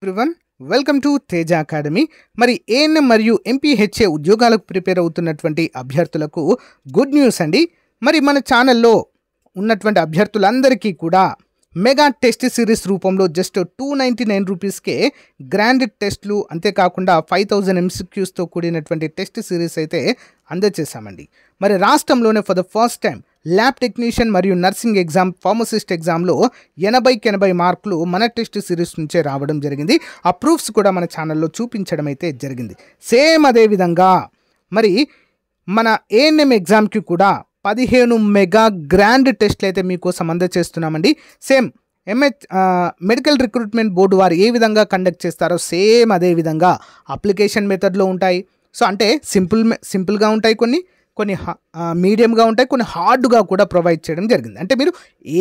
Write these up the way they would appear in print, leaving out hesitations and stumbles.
Everyone welcome to Teja academy. మరి ANM మరియు MPHA ఉద్యోగాలకు ప్రిపేర్ అవుతున్నటువంటి అభ్యర్థులకు గుడ్ న్యూస్ అండి. మరి మన ఛానల్లో ఉన్నటువంటి అభ్యర్థులందరికీ కూడా మెగా టెస్ట్ సిరీస్ రూపంలో జస్ట్ 299 రూపీస్కే గ్రాండ్ టెస్ట్లు, అంతేకాకుండా 5000 MCQస్తో కూడినటువంటి టెస్ట్ సిరీస్ అయితే అందజేశామండి. మరి రాష్ట్రంలోనే for the first time lab technician మరియు నర్సింగ్ ఎగ్జామ్, ఫార్మసిస్ట్ ఎగ్జామ్లో 80 మార్కులు మన టెస్ట్ సిరీస్ నుంచే రావడం జరిగింది. ఆ ప్రూఫ్స్ కూడా మన ఛానల్లో చూపించడం అయితే జరిగింది. సేమ్ అదేవిధంగా మరి మన ఏఎన్ఎం ఎగ్జామ్కి కూడా 15 మెగా గ్రాండ్ టెస్ట్లు అయితే మీకోసం అందజేస్తున్నామండి. సేమ్ మెడికల్ రిక్రూట్మెంట్ బోర్డు వారు ఏ విధంగా కండక్ట్ చేస్తారో సేమ్ అదే విధంగా అప్లికేషన్ మెథడ్లో ఉంటాయి. సో అంటే సింపుల్గా ఉంటాయి, కొన్ని మీడియంగా ఉంటాయి, కొన్ని హార్డ్గా కూడా ప్రొవైడ్ చేయడం జరిగింది. అంటే మీరు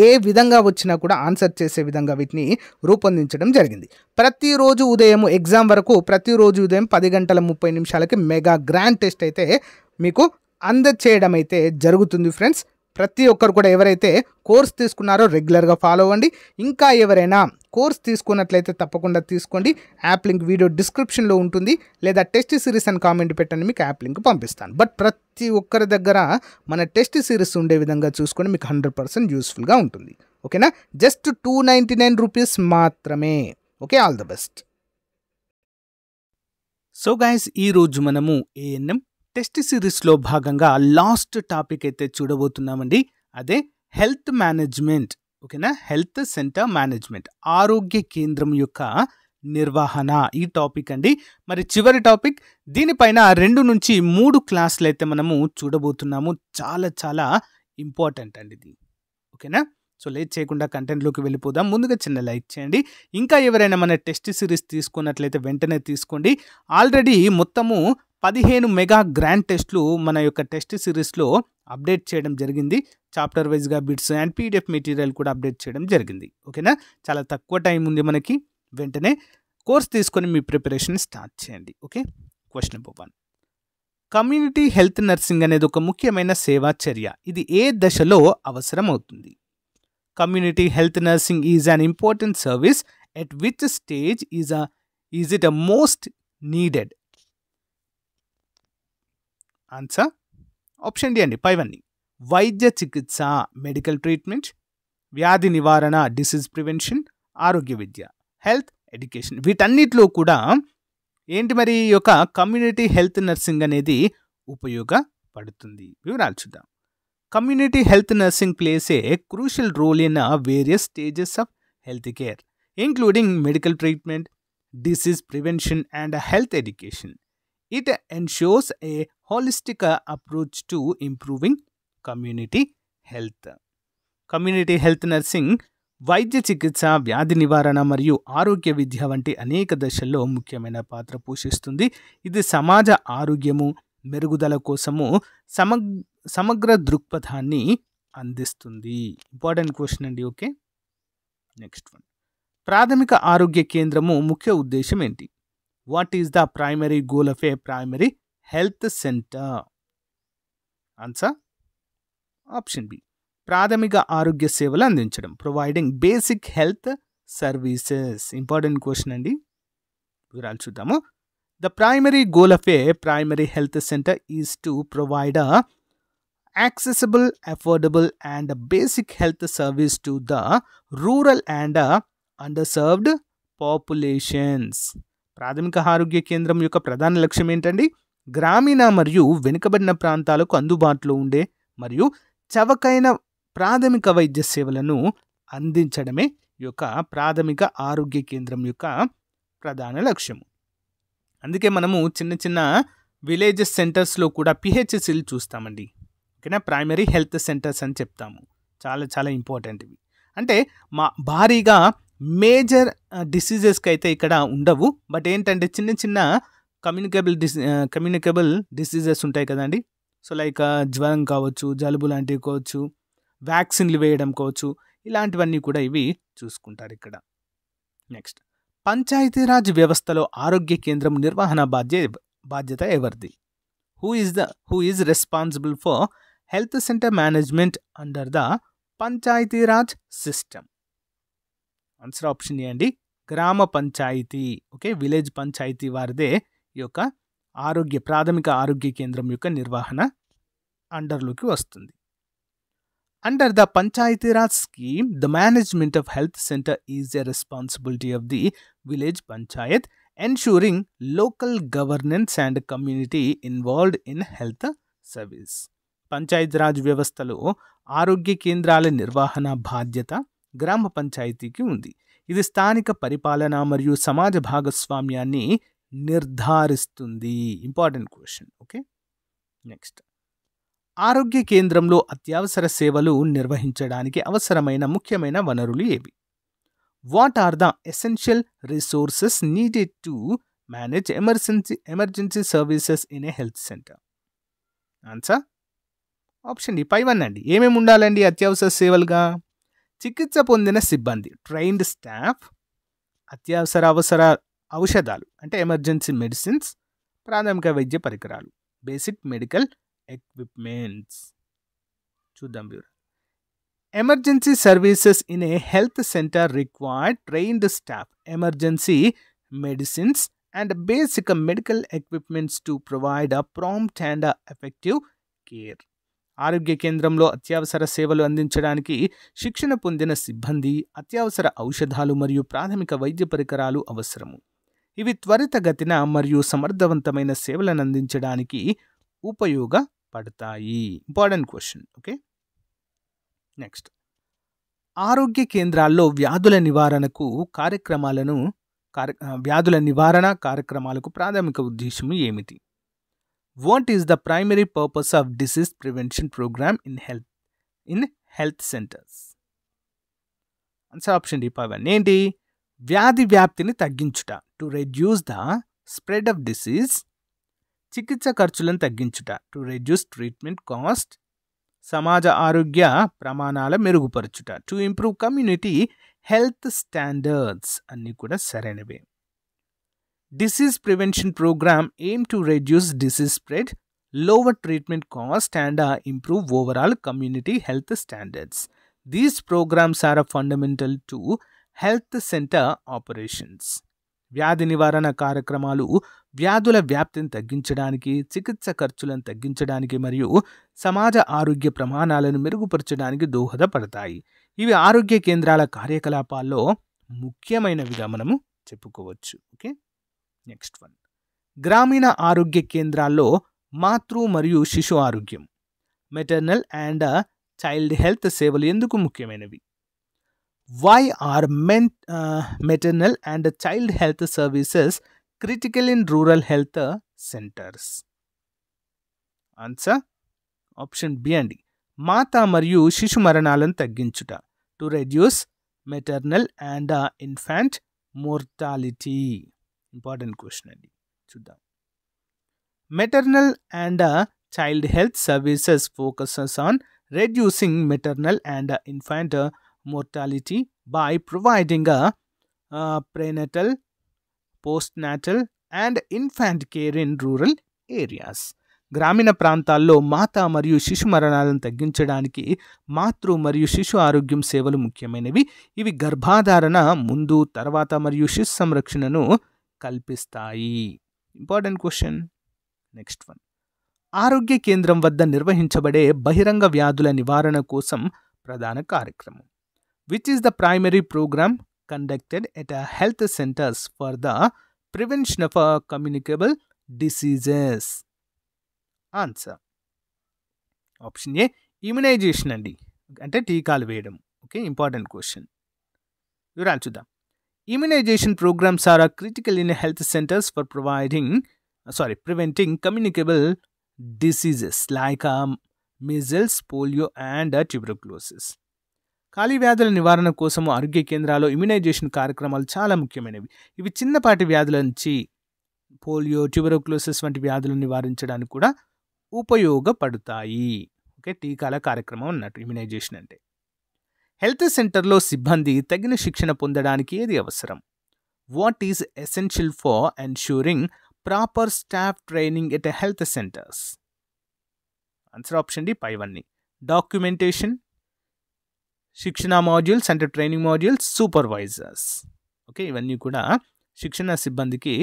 ఏ విధంగా వచ్చినా కూడా ఆన్సర్ చేసే విధంగా వీటిని రూపొందించడం జరిగింది. ప్రతిరోజు ఉదయం ఎగ్జామ్ వరకు ప్రతిరోజు ఉదయం 10:30 మెగా గ్రాండ్ టెస్ట్ అయితే మీకు అందచేయడం అయితే జరుగుతుంది ఫ్రెండ్స్. ప్రతి ఒక్కరు కూడా ఎవరైతే కోర్స్ తీసుకున్నారో రెగ్యులర్గా ఫాలో అవ్వండి. ఇంకా ఎవరైనా కోర్స్ తీసుకున్నట్లయితే తప్పకుండా తీసుకోండి. యాప్ లింక్ వీడియో డిస్క్రిప్షన్లో ఉంటుంది, లేదా టెస్ట్ సిరీస్ అని కామెంట్ పెట్టండి, మీకు యాప్ లింక్ పంపిస్తాను. బట్ ప్రతి ఒక్కరి దగ్గర మన టెస్ట్ సిరీస్ ఉండే విధంగా చూసుకొని మీకు 100% యూస్ఫుల్గా ఉంటుంది. ఓకేనా? జస్ట్ 299 రూపీస్ మాత్రమే. Okay, all the best. So guys, ఈరోజు మనము ఏఎన్ఎం టెస్ట్ సిరీస్లో భాగంగా లాస్ట్ టాపిక్ అయితే చూడబోతున్నామండి. అదే హెల్త్ మేనేజ్మెంట్. ఓకేనా? హెల్త్ సెంటర్ మేనేజ్మెంట్, ఆరోగ్య కేంద్రం యొక్క నిర్వహణ, ఈ టాపిక్ అండి. మరి చివరి టాపిక్. దీనిపైన 2 నుంచి 3 క్లాసులు అయితే మనము చూడబోతున్నాము. చాలా చాలా ఇంపార్టెంట్ అండి ఇది. ఓకేనా? సో లేట్ చేయకుండా కంటెంట్లోకి వెళ్ళిపోదాం. ముందుగా చిన్న లైక్ చేయండి. ఇంకా ఎవరైనా మన టెస్ట్ సిరీస్ తీసుకున్నట్లయితే వెంటనే తీసుకోండి. ఆల్రెడీ మొత్తము 15 మెగా గ్రాండ్ టెస్ట్లు మన యొక్క టెస్ట్ సిరీస్లో అప్డేట్ చేయడం జరిగింది. చాప్టర్ వైజ్గా బిట్స్ అండ్ పీడిఎఫ్ మెటీరియల్ కూడా అప్డేట్ చేయడం జరిగింది. ఓకేనా? చాలా తక్కువ టైం ఉంది మనకి. వెంటనే కోర్స్ తీసుకొని మీ ప్రిపరేషన్ స్టార్ట్ చేయండి. Okay, question number 1. Community health nursing అనేది ఒక ముఖ్యమైన సేవా చర్య. ఇది ఏ దశలో అవసరం అవుతుంది? Community health nursing is an important service. At which stage is it most needed? Answer option D అండి, పైవన్నీ. వైద్య చికిత్స, మెడికల్ ట్రీట్మెంట్, వ్యాధి నివారణ, డిసీజ్ ప్రివెన్షన్, ఆరోగ్య విద్య, హెల్త్ ఎడ్యుకేషన్. వీటన్నిటిలో కూడా ఏంటి మరి ఈ యొక్క కమ్యూనిటీ హెల్త్ నర్సింగ్ అనేది ఉపయోగపడుతుంది? వివరాలు చూద్దాం. Community health nursing plays a crucial role in various stages of health care, including medical treatment, disease prevention and health education. It ensures a holistic approach to improving community health. Community health nursing వైద్య చికిత్స, వ్యాధి నివారణ మరియు ఆరోగ్య విద్య వంటి అనేక దశల్లో ముఖ్యమైన పాత్ర పోషిస్తుంది. ఇది సమాజ ఆరోగ్యము మెరుగుదల కోసము సమగ్ర దృక్పథాన్ని అందిస్తుంది. ఇంపార్టెంట్ క్వశ్చన్ అండి. Okay, next one. ప్రాథమిక ఆరోగ్య కేంద్రము ముఖ్య ఉద్దేశం ఏంటి? What is the primary goal of a primary health center? Answer option B. ప్రాథమిక ఆరోగ్య సేవలు అందించడం, providing basic health services. Important question అండి. వివరాలు చూద్దాము. The primary goal of a primary health centre is to provide accessible, affordable and basic health service to the rural and underserved populations. ప్రాథమిక ఆరోగ్య కేంద్రం యొక్క ప్రధాన లక్ష్యం ఏంటండి? గ్రామీణ మరియు వెనుకబడిన ప్రాంతాలకు అందుబాటులో ఉండే మరియు చవకైన ప్రాథమిక వైద్య సేవలను అందించడమే ఈ యొక్క ప్రాథమిక ఆరోగ్య కేంద్రం యొక్క ప్రధాన లక్ష్యం. అందుకే మనము చిన్న చిన్న విలేజెస్ సెంటర్స్లో కూడా పిహెచ్సిలు చూస్తామండి. ఓకేనా? ప్రైమరీ హెల్త్ సెంటర్స్ అని చెప్తాము. చాలా చాలా ఇంపార్టెంట్ ఇవి. అంటే భారీగా మేజర్ డిసీజెస్కి అయితే ఇక్కడ ఉండవు. బట్ ఏంటంటే చిన్న చిన్న కమ్యూనికబుల్ డిసీజెస్ ఉంటాయి కదండి. సో లైక్ జ్వరం కావచ్చు, జలుబు లాంటివి కావచ్చు, వ్యాక్సిన్లు వేయడం కావచ్చు, ఇలాంటివన్నీ కూడా ఇవి చూసుకుంటారు ఇక్కడ. నెక్స్ట్, పంచాయతీరాజ్ వ్యవస్థలో ఆరోగ్య కేంద్రం నిర్వహణ బాధ్యత ఎవరిది? Who is responsible for health centre management under the Panchayati Raj system? Answer option A అండి, గ్రామ పంచాయతీ, ఓకే, విలేజ్ పంచాయతీ వారిదే ఈ యొక్క ప్రాథమిక ఆరోగ్య కేంద్రం యొక్క నిర్వహణ అండర్లోకి వస్తుంది. Under the Panchayati Raj scheme, the management of health center is a responsibility of the village panchayat, ensuring local governance and community involved in health service. Panchayat Raj వ్యవస్థలో ఆరోగ్య కేంద్రాల నిర్వహణ బాధ్యత గ్రామ పంచాయతీకి ఉంది. ఇది స్థానిక పరిపాలన మరియు సమాజ భాగస్వామ్యాన్ని నిర్ధారిస్తుంది. Important question. ఓకే, నెక్స్ట్, ఆరోగ్య కేంద్రంలో అత్యవసర సేవలు నిర్వహించడానికి అవసరమైన ముఖ్యమైన వనరులు ఏవి? What are the essential resources needed to manage emergency services in a health centre? Answer option D, పై వన్ అండి. ఏమేమి ఉండాలండి అత్యవసర సేవలుగా? చికిత్స పొందిన సిబ్బంది, ట్రైన్డ్ స్టాఫ్, అత్యవసర ఔషధాలు అంటే ఎమర్జెన్సీ మెడిసిన్స్, ప్రాథమిక వైద్య పరికరాలు, బేసిక్ మెడికల్ ఎక్విప్మెంట్స్. చూద్దాం వివరాలు. Emergency services in a health centre required trained staff, emergency medicines and basic medical equipments to provide a prompt and effective care. ఆరోగ్య కేంద్రంలో అత్యవసర సేవలు అందించడానికి శిక్షణ పొందిన సిబ్బంది, అత్యవసర ఔషధాలు మరియు ప్రాథమిక వైద్య పరికరాలు అవసరము. ఇవి త్వరితగతిన మరియు సమర్థవంతమైన సేవలను అందించడానికి ఉపయోగపడతాయి. Important question. ఓకే, నెక్స్ట్, ఆరోగ్య కేంద్రాల్లో వ్యాధుల నివారణ కార్యక్రమాలకు ప్రాథమిక ఉద్దేశం ఏమిటి? What is the primary purpose of disease prevention programme in health centres? Answer option D, Pavan. ఏంటి? వ్యాధి వ్యాప్తిని తగ్గించుట, to reduce the spread of disease. చికిత్స ఖర్చులను తగ్గించుట, టు రెడ్యూస్ ట్రీట్మెంట్ కాస్ట్. సమాజ ఆరోగ్య ప్రమాణాల మెరుగుపరచుట, to improve community health standards. అన్నీ కూడా సరైనవే. Disease prevention programme aim to reduce disease spread, lower treatment cost and improve overall community health standards. These programmes are fundamental to health centre operations. వ్యాధి నివారణ కార్యక్రమాలు వ్యాధుల వ్యాప్తిని తగ్గించడానికి, చికిత్స ఖర్చులను తగ్గించడానికి మరియు సమాజ ఆరోగ్య ప్రమాణాలను మెరుగుపరచడానికి దోహదపడతాయి. ఇవి ఆరోగ్య కేంద్రాల కార్యకలాపాల్లో ముఖ్యమైనవిగా మనము చెప్పుకోవచ్చు. ఓకే, నెక్స్ట్ వన్, గ్రామీణ ఆరోగ్య కేంద్రాల్లో మాతృ మరియు శిశు ఆరోగ్యం, మెటర్నల్ అండ్ చైల్డ్ హెల్త్ సేవలు ఎందుకు ముఖ్యమైనవి? Why are maternal and child health services critical in rural health centers? Answer option B అండి. మాతా మరియు శిశు మరణాలను తగ్గించుట, to reduce maternal and infant mortality. Important question అండి, చూద్దాం. Maternal and child health services focuses on reducing maternal and infant mortality by providing a prenatal, postnatal and infant care in rural areas. గ్రామీణ ప్రాంతాల్లో మాతా మరియు శిశు మరణాలను తగ్గించడానికి మాతృ మరియు శిశు ఆరోగ్యం సేవలు ముఖ్యమైనవి. ఇవి గర్భధారణ ముందు, తర్వాత మరియు శిశు సంరక్షణను కల్పిస్తాయి. Important question. నెక్స్ట్ వన్, ఆరోగ్య కేంద్రం వద్ద నిర్వహించబడే బహిరంగ వ్యాధుల నివారణ కోసం ప్రధాన కార్యక్రమం. Which is the primary program conducted at health centers for the prevention of communicable diseases? Answer option A, immunization అండి, అంటే టీకాలు వేయడం. Okay, important question. వివరాలు చూద్దాం. Immunization programs are critical in health centers for preventing communicable diseases like measles, polio and tuberculosis. ఖాళీ వ్యాధుల నివారణ కోసం ఆరోగ్య కేంద్రాల్లో ఇమ్యునైజేషన్ కార్యక్రమాలు చాలా ముఖ్యమైనవి. ఇవి చిన్నపాటి వ్యాధుల నుంచి పోలియో, ట్యూబెరోక్లోసిస్ వంటి వ్యాధులను నివారించడానికి కూడా ఉపయోగపడతాయి. ఓకే, టీకాల కార్యక్రమం అన్నట్టు ఇమ్యునైజేషన్ అంటే. హెల్త్ సెంటర్లో సిబ్బంది తగిన శిక్షణ పొందడానికి ఏది అవసరం? What is essential for ensuring proper staff training at health centres? Answer option D, పైవన్నీ. డాక్యుమెంటేషన్, శిక్షణ మాడ్యూల్స్ అంటే ట్రైనింగ్ మాడ్యూల్స్, సూపర్వైజర్స్. ఓకే, ఇవన్నీ కూడా శిక్షణ సిబ్బందికి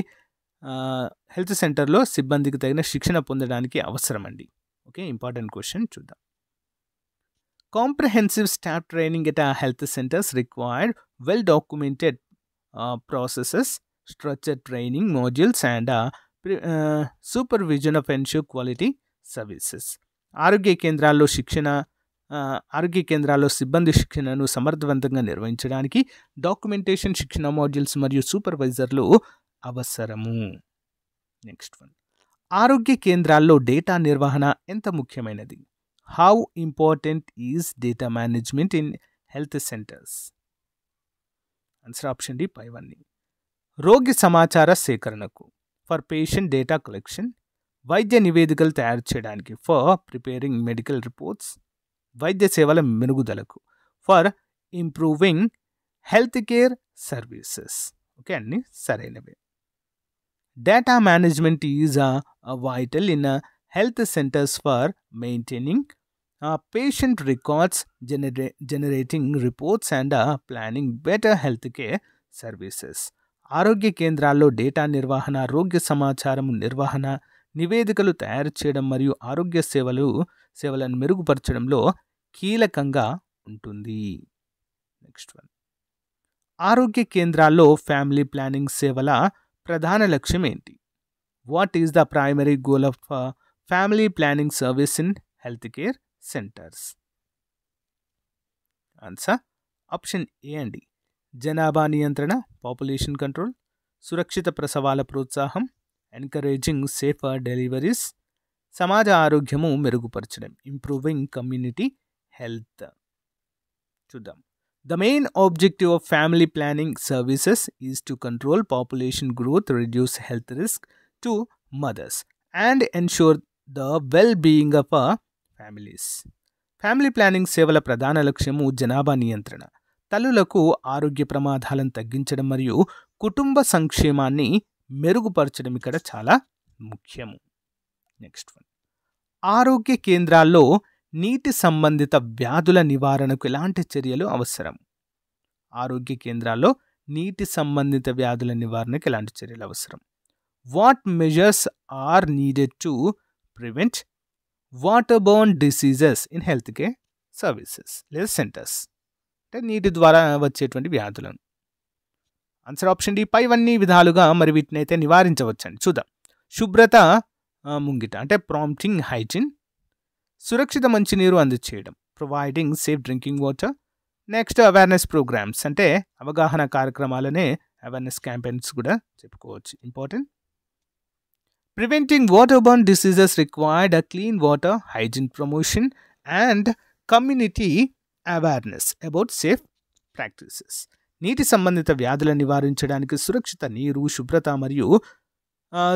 హెల్త్ సెంటర్లో సిబ్బందికి తగిన శిక్షణ పొందడానికి అవసరం అండి. ఓకే, ఇంపార్టెంట్ క్వశ్చన్ చూద్దాం. Comprehensive staff training at health centres required well documented processes, structured training modules and supervision of ensure quality services. ఆరోగ్య కేంద్రాల్లో సిబ్బంది శిక్షణను సమర్థవంతంగా నిర్వహించడానికి డాక్యుమెంటేషన్, శిక్షణ మాడ్యూల్స్ మరియు సూపర్వైజర్లు అవసరము. నెక్స్ట్ వన్, ఆరోగ్య కేంద్రాల్లో డేటా నిర్వహణ ఎంత ముఖ్యమైనది? How important is data management in health centres? Answer option D పైవన్నీ. రోగి సమాచార సేకరణకు, ఫర్ పేషెంట్ డేటా కలెక్షన్, వైద్య నివేదికలు తయారు చేయడానికి, ఫర్ ప్రిపేరింగ్ మెడికల్ రిపోర్ట్స్, వైద్య సేవల మెరుగుదలకు, for improving health care services. Okay, అన్నీ సరైనవే. Data management is vital in health centres for maintaining patient records, generating reports and planning better healthcare services. ఆరోగ్య కేంద్రాల్లో డేటా నిర్వహణ, ఆరోగ్య సమాచారం నిర్వహణ, నివేదికలు తయారు చేయడం మరియు ఆరోగ్య సేవలను మెరుగుపరచడంలో కీలకంగా ఉంటుంది. నెక్స్ట్ వన్, ఆరోగ్య కేంద్రాల్లో ఫ్యామిలీ ప్లానింగ్ సేవల ప్రధాన లక్ష్యం ఏంటి? What is the primary goal of family planning service in health care centres? Answer option A అండి. జనాభా నియంత్రణ, పాపులేషన్ కంట్రోల్, సురక్షిత ప్రసవాల ప్రోత్సాహం, ఎన్కరేజింగ్ సేఫర్ డెలివరీస్, సమాజ ఆరోగ్యము మెరుగుపరచడం, ఇంప్రూవింగ్ కమ్యూనిటీ హెల్త్. చూద్దాం. The main objective of family planning services is to control population growth, reduce health risk to mothers, and ensure the well-being of families. Family planning సేవల ప్రధాన లక్ష్యము జనాభా నియంత్రణ, తల్లులకు ఆరోగ్య ప్రమాదాలను తగ్గించడం మరియు కుటుంబ సంక్షేమాన్ని మెరుగుపరచడం ఇక్కడ చాలా ముఖ్యము. నెక్స్ట్ వన్, ఆరోగ్య కేంద్రాల్లో నీటి సంబంధిత వ్యాధుల నివారణకు ఎలాంటి చర్యలు అవసరం? ఆరోగ్య కేంద్రాల్లో నీటి సంబంధిత వ్యాధుల నివారణకు ఎలాంటి చర్యలు అవసరం? What measures are needed to prevent waterborne diseases in health care services లేదా సెంటర్స్? అంటే నీటి ద్వారా వచ్చేటువంటి వ్యాధులను. ఆన్సర్ ఆప్షన్ డి పైవన్నీ విధాలుగా మరి వీటిని అయితే నివారించవచ్చండి. చూద్దాం. శుభ్రత ముంగిట అంటే ప్రాంప్టింగ్ హైజీన్, సురక్షిత మంచినీరు అందచేయడం, providing safe drinking water. Next awareness programmes అంటే అవగాహన కార్యక్రమాలనే అవేర్నెస్ క్యాంపెయిన్స్ కూడా చెప్పుకోవచ్చు. Important. Preventing waterborne diseases required a clean water, hygiene promotion, and community awareness about safe practices. నీటి సంబంధిత వ్యాధుల నివారించడానికి సురక్షిత నీరు, శుభ్రత మరియు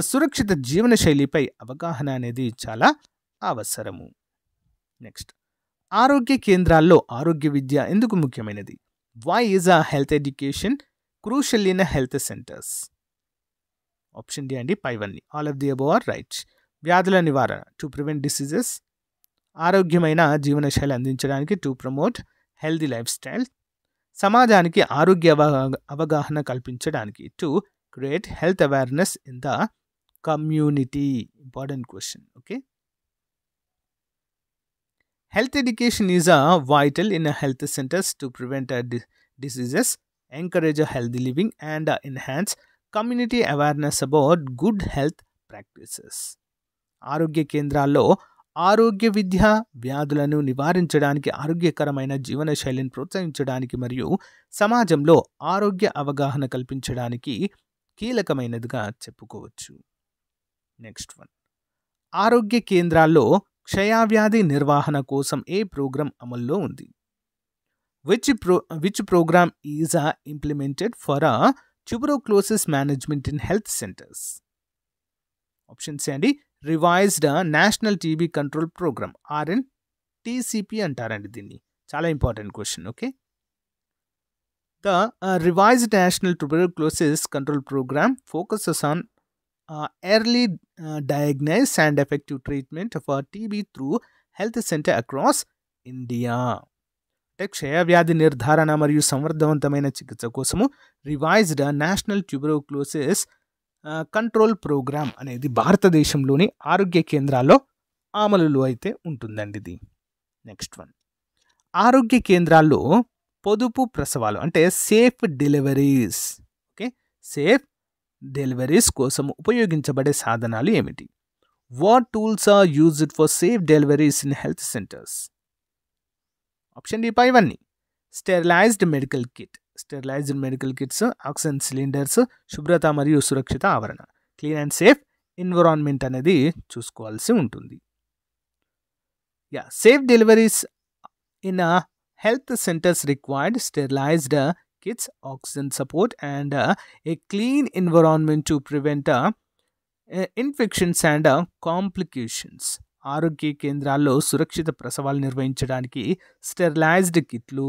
సురక్షిత జీవనశైలిపై అవగాహన అనేది చాలా అవసరము. నెక్స్ట్, ఆరోగ్య కేంద్రాల్లో ఆరోగ్య విద్య ఎందుకు ముఖ్యమైనది? Why is health education crucial in health centres? Option D అండి పైవన్నీ. All of the above are right. వ్యాధుల నివారణ, టు ప్రివెంట్ డిసీజెస్. ఆరోగ్యమైన జీవనశైలి అందించడానికి, to promote healthy lifestyle. సమాజానికి ఆరోగ్య అవగాహన కల్పించడానికి, to create health awareness in the community. Important question. Okay, health education is vital in health centers to prevent diseases, encourage healthy living, and enhance community awareness about good health practices. ఆరోగ్య కేంద్రాల్లో ఆరోగ్య విద్య వ్యాధులను నివారించడానికి, ఆరోగ్యకరమైన జీవనశైలిని ప్రోత్సహించడానికి మరియు సమాజంలో ఆరోగ్య అవగాహన కల్పించడానికి కీలకమైనదిగా చెప్పుకోవచ్చు. నెక్స్ట్ వన్, ఆరోగ్య కేంద్రాల్లో క్షయవ్యాధి నిర్వహణ కోసం ఏ ప్రోగ్రాం అమల్లో ఉంది? Which programme is implemented for tuberculosis management in health centres? Options అండి. Revised national TB control programme, RNTCP అంటారండి దీన్ని. చాలా important question. Okay, the revised national tuberculosis control programme focuses on early diagnosis and effective treatment for TB through health center across India. అంటే క్షయవ్యాధి నిర్ధారణ మరియు సమర్థవంతమైన చికిత్స కోసము revised national tuberculosis control programme అనేది భారతదేశంలోని ఆరోగ్య కేంద్రాల్లో అమలులో అయితే ఉంటుందండి ఇది. నెక్స్ట్ వన్, ఆరోగ్య కేంద్రాల్లో పొదుపు ప్రసవాలు అంటే safe deliveries, okay, safe deliveries కోసం ఉపయోగించబడే సాధనాలు ఏమిటి? What tools are used for safe deliveries in health centres? Option D పైవన్నీ. Sterilised medical kit, sterilised medical kits, oxygen cylinders, శుభ్రత మరియు సురక్షిత ఆవరణ, క్లీన్ అండ్ సేఫ్ ఎన్విరాన్మెంట్ అనేది చూసుకోవాల్సి ఉంటుంది. Safe deliveries in health centers required sterilized kits, oxygen support, and a clean environment to prevent infections and complications. ఆరోగ్య కేంద్రాల్లో సురక్షిత ప్రసవాలు నిర్వహించడానికి స్టెరిలైజ్డ్ కిట్లు,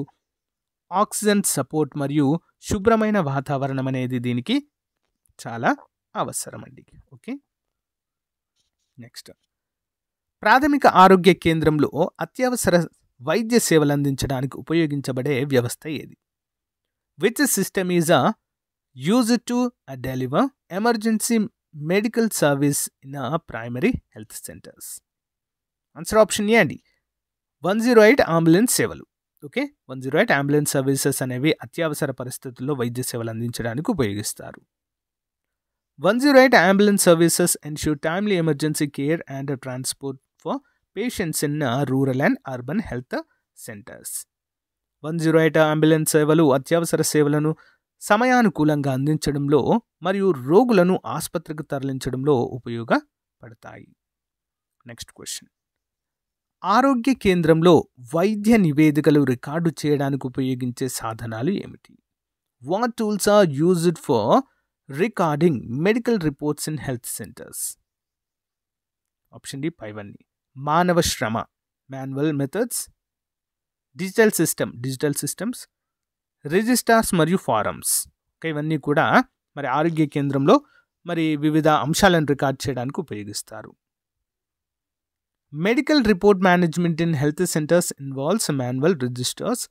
ఆక్సిజన్ సపోర్ట్ మరియు శుభ్రమైన వాతావరణం అనేది దీనికి చాలా అవసరమండి. ఓకే, నెక్స్ట్, ప్రాథమిక ఆరోగ్య కేంద్రంలో అత్యవసర వైద్య సేవలు అందించడానికి ఉపయోగించబడే వ్యవస్థ ఏది? Which system is used to deliver emergency medical service in primary health centres? Answer option A అండి, 108 అంబులెన్స్ సేవలు. ఓకే, 108 అంబులెన్స్ సర్వీసెస్ అనేవి అత్యవసర పరిస్థితుల్లో వైద్య సేవలు అందించడానికి ఉపయోగిస్తారు. 108 ambulance services ensure timely emergency care and transport for patients in rural and urban health centres. 108 ambulance సేవలు అత్యవసర సేవలను సమయానుకూలంగా అందించడంలో మరియు రోగులను ఆసుపత్రికి తరలించడంలో ఉపయోగపడతాయి. నెక్స్ట్ క్వశ్చన్, ఆరోగ్య కేంద్రంలో వైద్య నివేదికలు రికార్డు చేయడానికి ఉపయోగించే సాధనాలు ఏమిటి? What tools are used for recording medical reports in health centres? Option D పైవన్నీ. మానవ శ్రమ, manual methods, digital systems, registers మరియు ఫారమ్స్. ఇవన్నీ కూడా మరి ఆరోగ్య కేంద్రంలో మరి వివిధ అంశాలను రికార్డ్ చేయడానికి ఉపయోగిస్తారు. Medical report management in health centres involves manual registers,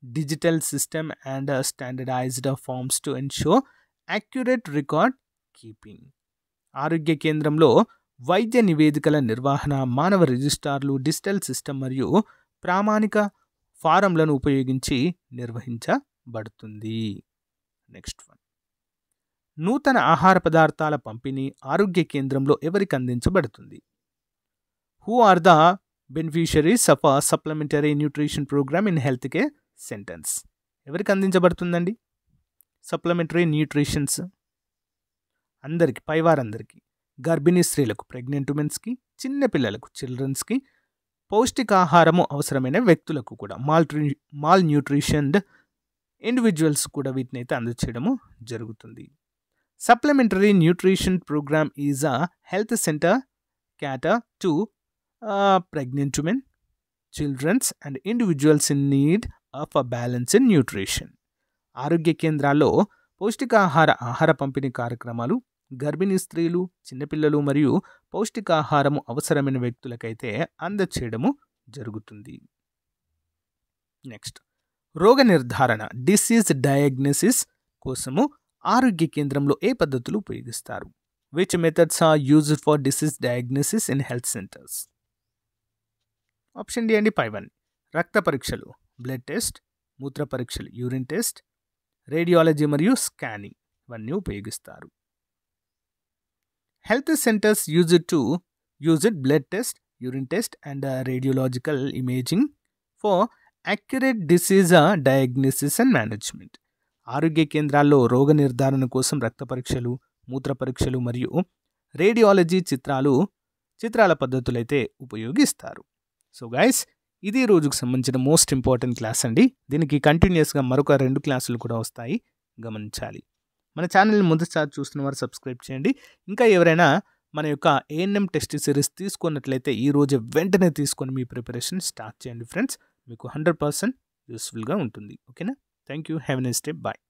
digital system and standardised forms to ensure accurate record keeping. ఆరోగ్య కేంద్రంలో వైద్య నివేదికల నిర్వహణ మానవ రిజిస్టార్లు, డిజిటల్ సిస్టమ్ మరియు ప్రామాణిక ఫారంలను ఉపయోగించి నిర్వహించబడుతుంది. నెక్స్ట్ వన్, నూతన ఆహార పదార్థాల పంపిణీ ఆరోగ్య కేంద్రంలో ఎవరికి అందించబడుతుంది? Who are the beneficiaries of supplementary nutrition programme in health care centres? ఎవరికి అందించబడుతుందండి సప్లిమెంటరీ న్యూట్రిషన్స్? అందరికీ, పైవారందరికీ. గర్భిణీ స్త్రీలకు, ప్రెగ్నెంట్ ఉమెన్స్కి, చిన్నపిల్లలకు, చిల్డ్రన్స్కి, పౌష్టికాహారము అవసరమైన వ్యక్తులకు కూడా, మాల్ న్యూట్రిషన్ ఇండివిజువల్స్ కూడా వీటిని అయితే అందచేయడము జరుగుతుంది. Supplementary nutrition programme is a health centre cater to pregnant women, childrens and individuals in need of a balance in nutrition. ఆరోగ్య కేంద్రాల్లో ఆహార పంపిణీ కార్యక్రమాలు గర్భిణీ స్త్రీలు, చిన్నపిల్లలు మరియు పౌష్టికాహారము అవసరమైన వ్యక్తులకైతే అందచేయడము జరుగుతుంది. నెక్స్ట్, రోగ నిర్ధారణ డిసీజ్ డయాగ్నోసిస్ కోసము ఆరోగ్య కేంద్రంలో ఏ పద్ధతులు ఉపయోగిస్తారు? Which methods are used for disease diagnosis in health centres? Option D అండి పైవన్నీ. రక్త పరీక్షలు, బ్లడ్ టెస్ట్, మూత్ర పరీక్షలు, యూరిన్ టెస్ట్, రేడియాలజీ మరియు స్కానింగ్ ఇవన్నీ ఉపయోగిస్తారు. Health centres used blood test, urine test and radiological imaging for accurate disease diagnosis and management. ఆరోగ్య కేంద్రాల్లో రోగ నిర్ధారణ కోసం రక్త పరీక్షలు, మూత్ర పరీక్షలు మరియు రేడియాలజీ చిత్రాల పద్ధతులైతే ఉపయోగిస్తారు. సో గైస్, ఇది రోజుకు సంబంధించిన మోస్ట్ ఇంపార్టెంట్ క్లాస్ అండి. దీనికి కంటిన్యూస్గా మరొక 2 క్లాసులు కూడా వస్తాయి, గమనించాలి. మన ఛానల్ని మొదటిసారి చూస్తున్న వారు సబ్స్క్రైబ్ చేయండి. ఇంకా ఎవరైనా మన యొక్క ఏఎన్ఎం టెస్ట్ సిరీస్ తీసుకున్నట్లయితే ఈ రోజు వెంటనే తీసుకొని మీ ప్రిపరేషన్ స్టార్ట్ చేయండి ఫ్రెండ్స్. మీకు 100% యూస్ఫుల్గా ఉంటుంది. ఓకేనా? Thank you. Have a nice day. Bye.